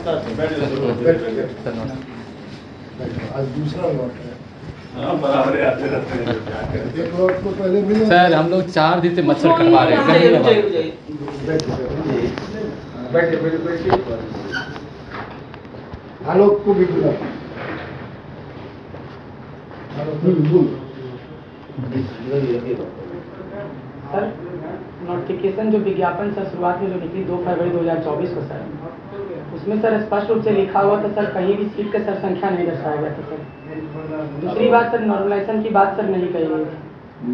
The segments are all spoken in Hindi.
आज दूसरा लॉट है। एक लॉट को पहले मिला सर, हम लोग 4 दिन से मच्छर कटवा रहे हैं। बैठिए। आलोक को भी बुला। सर, नोटिफिकेशन जो विज्ञापन सर शुरुआत में जो निकली 2 फरवरी 2024 को सर, उसमें सर स्पष्ट रूप से लिखा हुआ था सर, कहीं भी सीट का सर संख्या नहीं दर्शाया गया था सर। दूसरी बात सर, नॉर्मलाइजेशन की बात सर नहीं कही गई थी।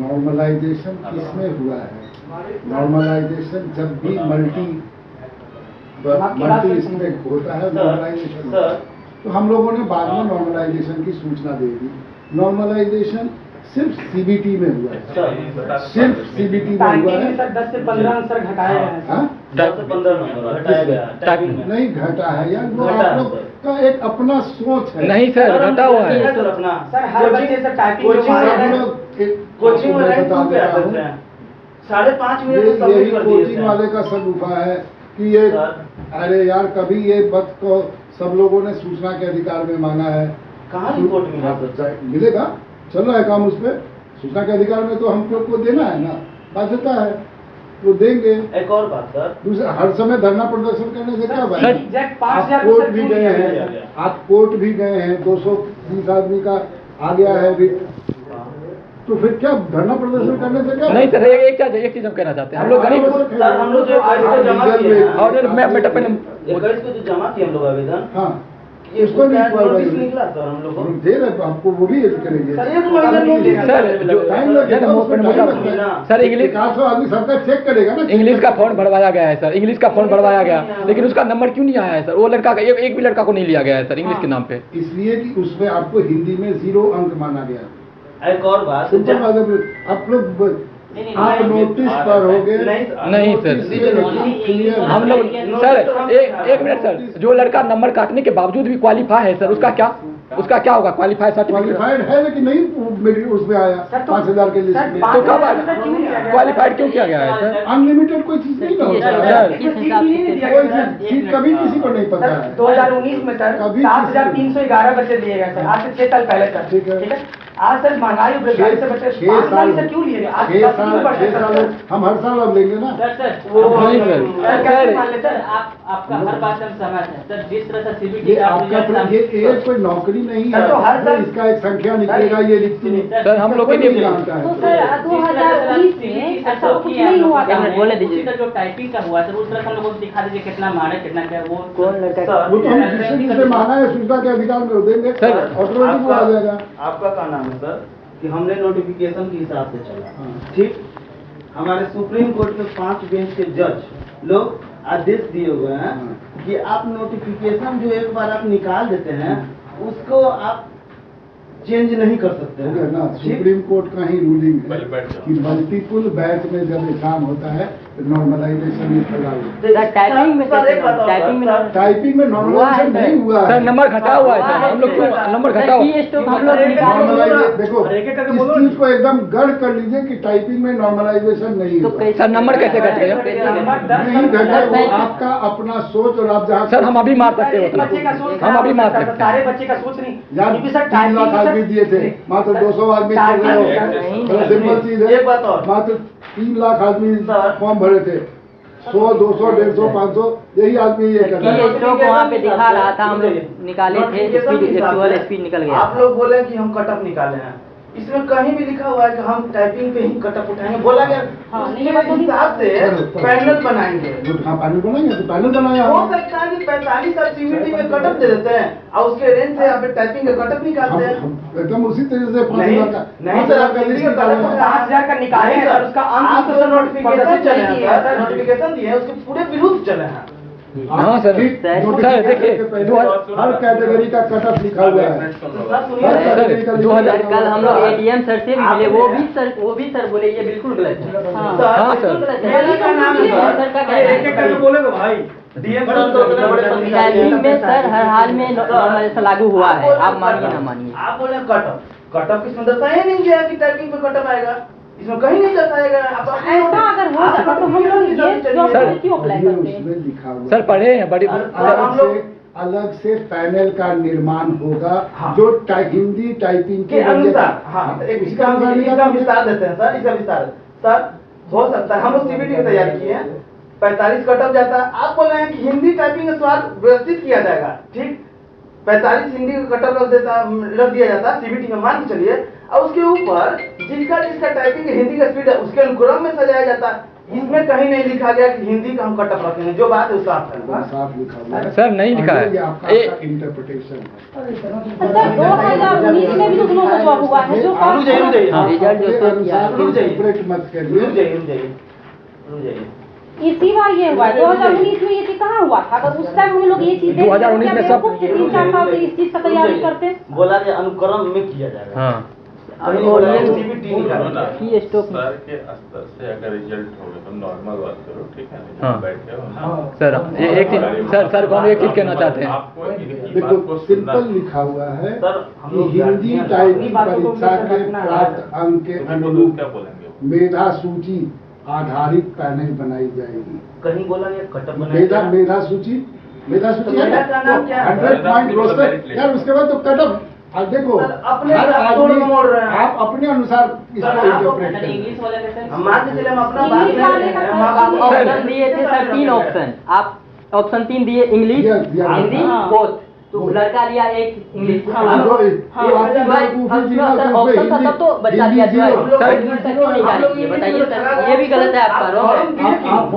नॉर्मलाइजेशन किसमें हुआ है? नॉर्मलाइजेशन जब भी मल्टी इसमें होता है नॉर्मलाइजेशन, तो हम लोगों ने बाद में नॉर्मलाइजेशन की सूचना दे दी। नॉर्मलाइजेशन सिर्फ सीबीटी में हुआ है, सिर्फ सीबीटी में हुआ है। सर 10 से 15 आंसर घटाया गया है। 10 से 15 नंबर हटाया गया टाइपिंग में। नहीं घटा है यार, वो आप लोग का एक अपना सोच है। नहीं सर, घटा हुआ है सर हर बच्चे से टाइपिंग कोचिंग में 5.5 मिनट यही कोचिंग वाले का सगुफा है कि ये, अरे यार कभी ये बात को सब लोगों ने सूचना के अधिकार में मांगा है। कहाँ रिपोर्ट मिला? मिलेगा, चल रहा है काम उस पर। सूचना के अधिकार में तो हम लोग को देना है ना, बाध्यता है, वो देंगे। एक और बात सर, दूसरा हर समय धरना प्रदर्शन करने से क्या भाई? आप कोर्ट भी गए हैं, आप कोर्ट भी गए हैं, 220 आदमी का आ गया है अभी, तो फिर क्या धरना प्रदर्शन करने से क्या? नहीं सर, एक चीज हम कहना चाहते हैं। हम लोग गरीब सर हम लोग जो जमा किए और मैं बेटा पहले 21 को जो जमा किए हम लोग आवेदन, हाँ, इसको नोटिस निकला सर हम लोग को दे रहे आपको, वो भी करेंगे सर। एक महीना नोटिस सर जो टाइम लगेगा, सर इंग्लिश 400 आदमी सरकार चेक करेगा ना। इंग्लिश का फॉर्म भरवाया गया है सर, इंग्लिश का फॉर्म भरवाया गया, लेकिन उसका नंबर क्यों नहीं आया है सर? वो लड़का का एक भी लड़का को नहीं लिया गया है सर इंग्लिश के नाम पे, इसलिए कि उसमें आपको हिंदी में 0 अंक माना गया। एक और बात, सिंपल बात है, आप लोग आप नोटिस पर हो गए? नहीं सर, हम लोग सर एक मिनट सर, जो लड़का नंबर काटने के बावजूद भी क्वालिफाई है सर, उसका क्या होगा? क्वालिफाई क्वालिफाइड है लेकिन नहीं मेरिट उसमें आया 5000 के लिए, तो कब क्वालिफाइड क्यों किया गया है सर? अनलिमिटेड कोई चीज नहीं होता है, कोई सीट कभी किसी को नहीं पता है। 2019 में सर 7311 बच्चे दिए गए सर, आज से 6 साल पहले सर। ठीक है, आज सर महंगाई से बच्चे 5 साल से क्यों लिए? आज 6 साल हम हर साल अब लेंगे ना सर। नहीं सर आपका हर बात हम सहमत है सर। जिस तरह से सीबीटी आपका ये कोई नौकरी नहीं है, तो हर साल इसका एक संख्या निकलेगा, ये लिखती है सर। हम लोग के लिए जानता है। तो सर 2019 में ऐसा कुछ नहीं हुआ था। बोले दीजिए जो टाइपिंग का हुआ सर, उस तरह हम लोगों को दिखा दीजिए कितना माना कितना क्या। वो कौन लड़का? वो तो हम जिससे माना है सूचना के अधिकार में देंगे सर, ऑटोमेटिक आ जाएगा। आपका क्या नाम है सर कि हमने नोटिफिकेशन के हिसाब से चला, ठीक? हमारे सुप्रीम कोर्ट में 5 बेंच के जज लोग आदेश दिए हुए हैं कि आप नोटिफिकेशन जो एक बार आप निकाल देते हैं उसको आप चेंज नहीं कर सकते हैं ना। सुप्रीम कोर्ट का ही रूलिंग है कि मल्टीपल बैच में जब एग्जाम होता है तो नॉर्मलाइजेशन टाइपिंग में नॉर्मलाइजेशन नहीं हुआ है सर। नंबर घटा हुआ है सर, हम लोग क्यों नंबर घटा हुआ? देखो इस चीज को एकदम गढ़ कर लीजिए कि टाइपिंग में नॉर्मलाइजेशन नहीं हुआ सर। नंबर कैसे घट गया? नहीं घटा, वो आपका अपना सोच और आप जहाँ सर हम अभी मार सकते हैं उतना, हम अभी मार सकते हैं। सारे बच्चे का सोच नहीं यार 3 लाख आदमी दिए थे, मात्र 200 आदमी चल रहे हो। सिंपल चीज है, मात्र 3 लाख आदमी फॉर्म भरे थे, 100, 200, 150, 500 यही आदमी ये कर रहा है। वहाँ पे दिखा रहा था, हम लोग निकाले थे, स्पीड निकल गया। आप लोग बोले कि हम कटअप निकाले हैं, इसमें कहीं भी लिखा हुआ है कि हम टाइपिंग पे ही कटअप उठाएंगे? बोला गया उसके हिसाब से पैनल बनाएंगे। हाँ पैनल बनाएंगे, तो पैनल बनाया। हो सकता है कि 45 आप सीबीटी में कटअप दे देते हैं और उसके रेंज से आप टाइपिंग का कटअप निकालते हैं। एकदम उसी तरीके से 5000 का नहीं सर, आप लिस्ट निकाले 5000 का निकाले हैं सर, उसका आप तो नोटिफिकेशन चले हैं सर, नोटिफिकेशन दिए हैं, उसके पूरे विरुद्ध चले हैं। हाँ सर। सर देखिए हर कैटेगरी का कटअप लिखा हुआ है। सर 2000 कल हम लोग एडीएम सर से मिले, वो भी सर बोले ये बिल्कुल गलत है। हाँ सर। टाइपिंग में सर हर हाल में नॉर्मलाइजेशन लागू हुआ है, आप मानिए ना मानिए। आप बोले कटअप इसमें दर्शाया नहीं गया कि टाइपिंग पे कटअप आएगा, इसमें कहीं नहीं दर्शाया गया। ऐसा अगर हो सके तो हम लोग ये क्यों अप्लाई करते हैं? लिखा हुआ सर पढ़े हैं बड़ी हम लोग अलग से पैनल का निर्माण होगा हाँ। जो हिंदी टाइपिंग के अनुसार, हाँ, इसका विस्तार देते हैं सर, इसका विस्तार सर हो सकता है। हम लोग सीबीटी की तैयारी किए हैं, 45 कटअप जाता है। आप बोल रहे हैं कि हिंदी टाइपिंग का स्वाद व्यवस्थित किया जाएगा, ठीक, 45 हिंदी का कटअप रख दिया जाता है सीबीटी में, मान के चलिए, और उसके ऊपर जिसका टाइपिंग हिंदी का स्पीड है उसके अनुक्रम में सजाया जाता है। इसमें कहीं नहीं लिखा गया कि हिंदी का हम कटअप रखेंगे, जो बात है साफ है। साफ लिखा हुआ है सर नहीं लिखा है, ये आपका इंटरप्रिटेशन है। सर 2019 में भी तो दोनों को जॉब हुआ है जो रुक जाइए, हाँ, रिजल्ट जो शो किया है। रुक जाइए, सेपरेट मत करिए। रुक जाइए। इसी बार ये हुआ 2019 में ये चीज कहाँ हुआ था? अगर उस टाइम हम लोग ये चीज 2019 में सब 3-4 साल से इस चीज का तैयारी करते। बोला कि अनुक्रम में किया जाएगा। हाँ कहीं बोला कि सीबीटी निकालना। की स्टॉक में सर के स्तर से अगर रिजल्ट हो गया तो नॉर्मल बात करो, ठीक है, हाँ। बैठ के सर ये एक चीज सर हम एक चीज कहना चाहते हैं। आपको इनकी बात देखो को सुनना सिंपल लिखा हुआ है सर, हम कि लोग हिंदी जानते टाइपिंग हैं। परीक्षा के प्राप्त अंक के तुम्हें बोलो, अनुरूप क्या बोलेंगे वो? मेधा सूची आधारित पैनल बनाई जाएगी। कहीं बोला ये कटअप मेधा सूची तो मेधा का नाम क्या है? 100 पॉइंट रोस्टर यार, उसके बाद तो कटअप। अब देखो सर, अपने हर आप तोड़ मोड़ रहे हैं। आप अपने अनुसार इसको सर, इंटरप्रेट करें। इंग्लिश वाले में सर हम मान के चले, हम अपना बात इंग्लिश ले वाले रहे का हैं, सर, माँ बाप ऑप्शन दिए थे सर 3 ऑप्शन। आप ऑप्शन 3 दिए इंग्लिश, दिया। हिंदी, हाँ। बोथ। तो लड़का लिया एक इंग्लिश। हाँ, हम लोग- हाँ, ये सर ऑप्शन था तब तो बचा दिया हिंदी था। जीरो। सर इंग्लिश तक क्यों नहीं जारी किए बताइए सर, ये भी गलत है आपका, रॉन्ग है। आप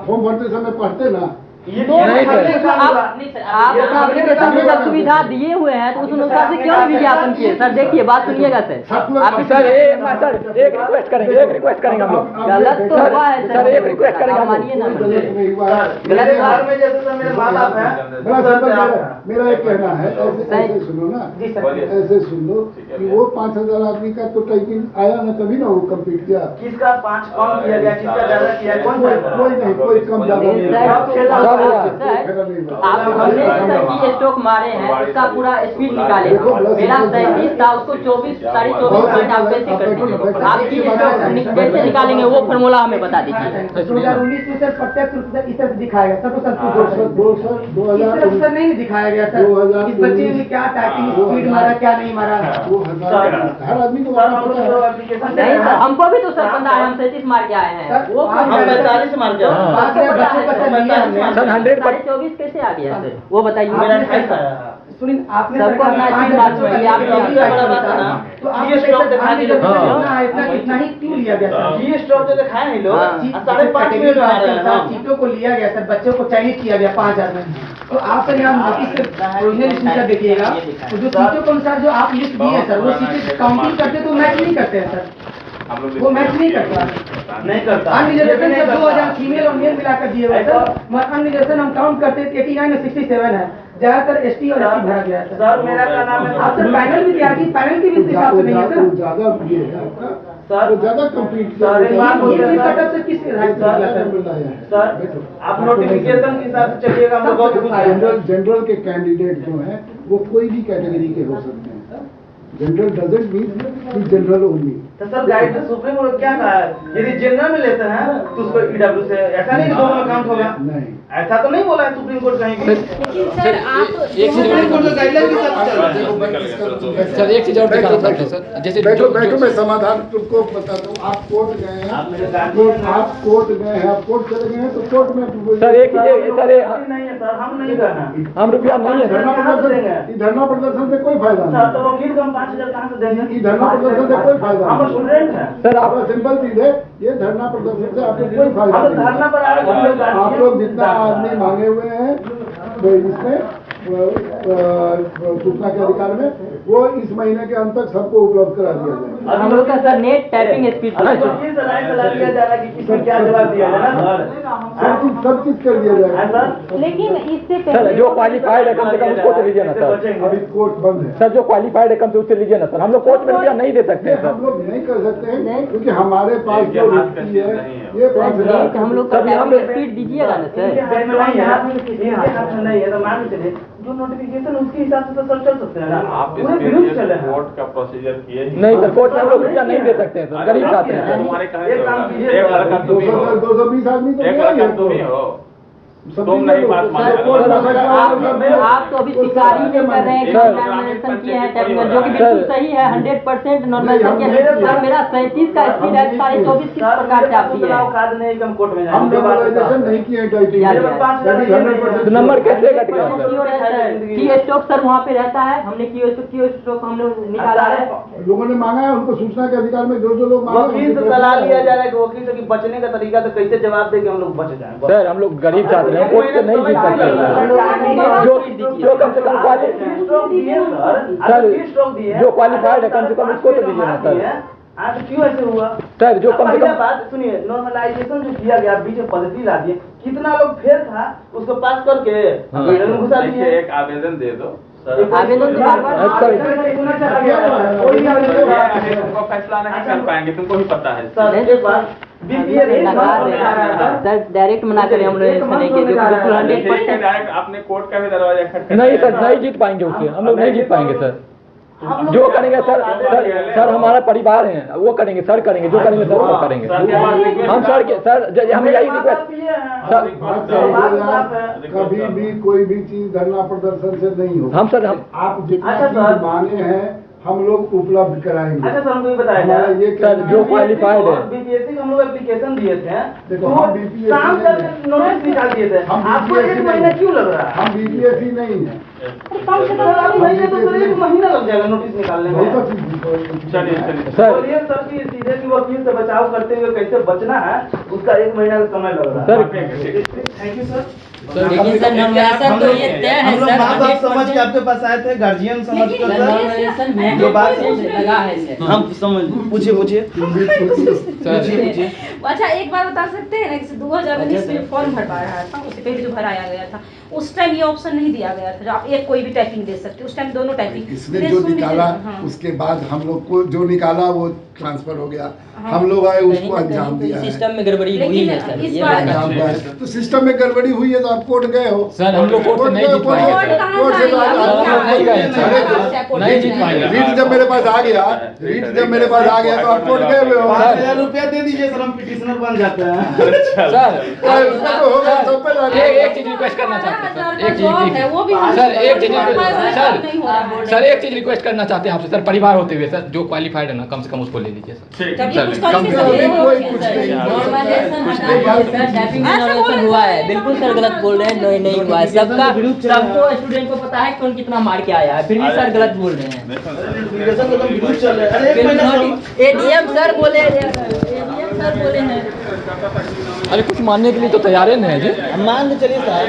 फॉर्म भरते समय पढ़ते ना। ये नहीं सर। आप अपना एप्लीकेशन में जब सुविधा दिए हुए हैं तो उस अनुसार से क्यों नहीं विज्ञापन किए? सर देखिए बात सुनिएगा सर, आप सर एक रिक्वेस्ट करेंगे हम लोग। गलत तो हुआ है सर एक रिक्वेस्ट करेंगे हम मानिए लोग। ना। गलत नहीं हुआ है। मेरे घर में जैसे सर मेरे माँ बाप हैं, बड़ा सिंपल मेरा एक कहना है, ऐसे सुनो ना, जी सर। ऐसे सुन लो कि वो 5000 आदमी का तो टाइपिंग आया ना, तभी ना वो कंप्लीट किया। किसका 5 कम किया गया, किसका ज्यादा किया, कौन सा? कोई नहीं, कोई कम ज्यादा नहीं सर आप हमने सर की स्टॉक मारे हैं, उसका पूरा स्पीड निकाले। मेरा 37 था, उसको 24 साढ़े 24 पॉइंट आप कैसे कर दीजिए? आप की स्टॉक कैसे निकालेंगे वो फॉर्मूला हमें बता दीजिए। 2019 में सर प्रत्यक्ष रूप से इस तरह से दिखाया गया सर, तो सर दो इस तरफ सर नहीं दिखाया गया सर, 2019 इस बच्चे ने क्या टाइपिंग स्पीड मारा क्या नहीं मारा। हर आदमी को सर हम लोग एप्लीकेशन नहीं सर हमको भी तो सर पता है, हम 37 मार के आए हैं। वो हम 45 मार गया। बात है बच्चों का सर लिया हमने। सर 100 साढ़े 24 कैसे आ गया सर वो बताइए। मेरा 28 आया। सुनिए आपने सबको अपना स्पीड मार्क्स चाहिए, आप बड़ा बात है ना। तो आप ये स्टॉक दिखा दीजिए। इतना ही क्यों लिया गया सर? ये स्टॉक जो दिखाए हैं लोग, हाँ। 5.5 मिनट में आ रहे हैं ना। सीटों को लिया गया सर, बच्चों को चयनित किया गया 5000 में। तो आप सर यहाँ नोटिस ओरिजिनल लिस्ट का देखिएगा, तो जो सीटों के अनुसार जो आप लिस्ट दिए सर, वो सीटें काउंटिंग करते तो मैच नहीं करते हैं सर, वो मैच नहीं करता। नहीं करता। अनरिजर्वेशन से 2000 फीमेल और मेल मिलाकर दिए हुए सर, मगर अनरिजर्वेशन हम काउंट करते 89 और 67 है, ज्यादातर एसटी और एससी भरा गया है सर मेरा क्या नाम है? आप सर पैनल भी तैयार की, पैनल की भी इस हिसाब से नहीं है सर। ज्यादा ये है आपका, सर, वो ज्यादा कंप्लीट सर, एक बात बोल रहे हैं, सर। कटअप से किस राइट से मिला सर? सर आप नोटिफिकेशन के हिसाब से चलिएगा, हम लोग बहुत खुश हैं। जनरल के कैंडिडेट जो हैं वो कोई भी कैटेगरी के हो सकते हैं। जनरल डजंट मीन कि जनरल ओनली। तो सर गाइड सुप्रीम कोर्ट क्या कहा है, यदि जनरल में लेते हैं तो उसको ईडब्ल्यू से, ऐसा नहीं कि दोनों में काउंट होगा, नहीं, ऐसा तो नहीं बोला है सुप्रीम कोर्ट कहीं भी। लेकिन सर आप सुप्रीम कोर्ट का गाइडलाइन के साथ चल रहा है। सर एक चीज और दिखाना चाहते हैं सर, जैसे बैठो मैं समाधान तुमको बताता हूँ। आप कोर्ट गए हैं, आप मेरे गार्जियन हैं। आप कोर्ट गए हैं, आप कोर्ट चले गए हैं तो कोर्ट में सर एक चीज सर नहीं है सर, हम नहीं करना। हम रुपया नहीं है धरना प्रदर्शन से कोई फायदा सर तो नहीं। वकील को हम 5000 कहाँ से देंगे? ये धरना प्रदर्शन से कोई फायदा हम नहीं। स्टूडेंट हैं सर आपका सिंपल चीज है, ये धरना प्रदर्शन से आपको कोई फायदा हम धरना पर आ रहे हैं, नहीं। आप लोग जितना आदमी मांगे हुए हैं वो इसमें सूचना के अधिकार में, वो इस महीने के अंत तक सबको उपलब्ध करा दिया जाएगा। हम लोग का सर नेट टाइपिंग स्पीड अभी वकील से लाइन चला दिया जा रहा है कि किसमें क्या जवाब दिया जाए ना सब चीज कर दिया जाएगा। सर लेकिन इससे सर पहले जो क्वालिफाइड है कम से कम उसको तो लीजिए ना सर। अभी कोर्ट बंद है। सर जो क्वालिफाइड है कम से उससे लीजिए ना सर, हम लोग कोर्ट में रुपया नहीं दे सकते ये हैं हम सर। लोग नहीं कर सकते हैं क्योंकि हमारे पास जो रुपये है ये सर 5000 नेट हम लोग का टाइपिंग स्पीड दीजिएगा ना इनके सर। हाथ में नहीं है, इनके हाथ में नहीं है, तो मान के चलिए जो नोटिफिकेशन उसके हिसाब से तो सब चल सकते हैं ना। आप पूरे इसके विरुद्ध लिए चले हैं। कोर्ट का प्रोसीजर किए ही नहीं सर कोर्ट में हम लोग रुपया नहीं दे सकते हैं सर, गरीब छात्र हैं। तुम्हारे कहे एक काम कीजिए, एक लड़का तुम ही हो, 220 आदमी तो एक गया ही लड़का है तुम ही तो। हो। तुम नहीं बात मान आप तो अभी स्वीकार ही नहीं कर रहे हैं कि नॉर्मलाइजेशन किए हैं टेक्निकल, जो कि बिल्कुल सही है, 100% नॉर्मलाइजेशन किया है। सर मेरा 37 का स्पीड है, 24.5 किस प्रकार से आप दिए हैं? खाद नहीं हम कोर्ट में हम नॉर्मलाइजेशन नहीं किए हैं टाइपिंग। तो नंबर कैसे कट गया सर? की स्टॉक सर वहाँ पे रहता है, हमने की स्टॉक हम लोग निकाला है। लोगों ने मांगा है, उनको सूचना के अधिकार में जो लोग मांगे वकील से सलाह लिया जा रहा है कि वकील से कि बचने का तरीका तो कैसे जवाब दे कि हम लोग बच जाए। सर हम लोग गरीब छात्र हैं, कोर्ट से नहीं जीत सकते। जो कम से कम जो क्वालिफाइड है कम से कम उसको तो दीजिए ना सर। आज क्यों ऐसे हुआ सर? जो कम से कम बात सुनिए, नॉर्मलाइजेशन जो किया गया बीच में पद्धति ला दिए, कितना लोग फेल था उसको पास करके घुसा दिए। एक आवेदन दे दो आवेदन तुमको फैसला नहीं कर पाएंगे, तुमको भी पता है सर, डायरेक्ट मना करें हम लोग करेंगे जो डायरेक्ट आपने कोर्ट का भी दरवाजा खटखटाया। नहीं सर, नहीं जीत पाएंगे उससे, हम लोग नहीं जीत पाएंगे सर। जो करेंगे सर हमारा परिवार है, वो करेंगे सर, करेंगे जो करेंगे सर वो करेंगे। हम सर के सर हम यही रिक्वेस्ट कभी भी कोई भी चीज धरना प्रदर्शन से नहीं हो। हम सर आप जितना चीज मांगे हैं हम लोग उपलब्ध कराएंगे। अच्छा सर, हमको ये बताया ये सर जो क्वालिफाइड है बीपीएससी को हम लोग एप्लीकेशन दिए थे, देखो हम बीपीएससी शाम तक नोटिस निकाल दिए थे, आपको 1 महीना क्यों लग रहा है? हम बीपीएससी नहीं है। कम से कम महीने तो 1 महीना लग जाएगा नोटिस निकालने में। चलिए सर। बोलिए सर की सीधे की वकील से बचाव करते हुए कैसे बचना है, उसका 1 महीना का समय लग रहा है सर। Thank you sir. लेकिन सर नॉर्मलाइजेशन तो ये तय है सर, हम बात समझ के आपके पास आए थे, गार्जियन समझ कर सर नॉर्मलाइजेशन जो बात लगा है सर। हम समझ पूछिए अच्छा एक बात बता सकते हैं ना, जैसे 2019 में फॉर्म भरवा रहा था, उससे पहले जो भराया गया था उस टाइम ये ऑप्शन नहीं दिया गया था जो आप एक कोई भी टाइपिंग दे सकते, उस टाइम दोनों टाइपिंग इसने जो निकाला उसके बाद हम लोग को जो निकाला वो ट्रांसफर हो गया, हम लोग आए उसको अंजाम दिया है। सिस्टम में गड़बड़ी हुई है सर, इस ये बार अंजाम दिया है। तो सिस्टम में गड़बड़ी हुई है तो आप कोर्ट गए हो सर हम लोग कोर्ट से नहीं जीत पाएंगे, नहीं जीत पाएंगे। रीट जब मेरे पास आ गया तो आप कोर्ट गए हुए हो। 5000 रुपया दे दीजिए सर, हम पिटिशनर बन जाते हैं। सर उसका तो होगा सब पे जाके। एक चीज रिक्वेस्ट करना चाहते हैं सर, एक जॉब है वो भी सर एक चीज नहीं हो रहा है। सर एक चीज रिक्वेस्ट करना चाहते हैं आपसे सर, परिवार होते हुए सर जो क्वालिफाइड है ना कम से कम उसको ले लीजिए सर। जब ये कुछ कम से कम करेंगे कोई कुछ नहीं। सर टाइपिंग में नॉर्मलाइजेशन हुआ है, बिल्कुल सर गलत बोल रहे हैं, नहीं हुआ है। सबको स्टूडेंट को पता है कौन कितना मार के आया है, फिर भी सर गलत बोल रहे हैं। एडीएम सर बोले हैं। अरे कुछ मानने के लिए तो तैयार है जी। मान के चलिए सर।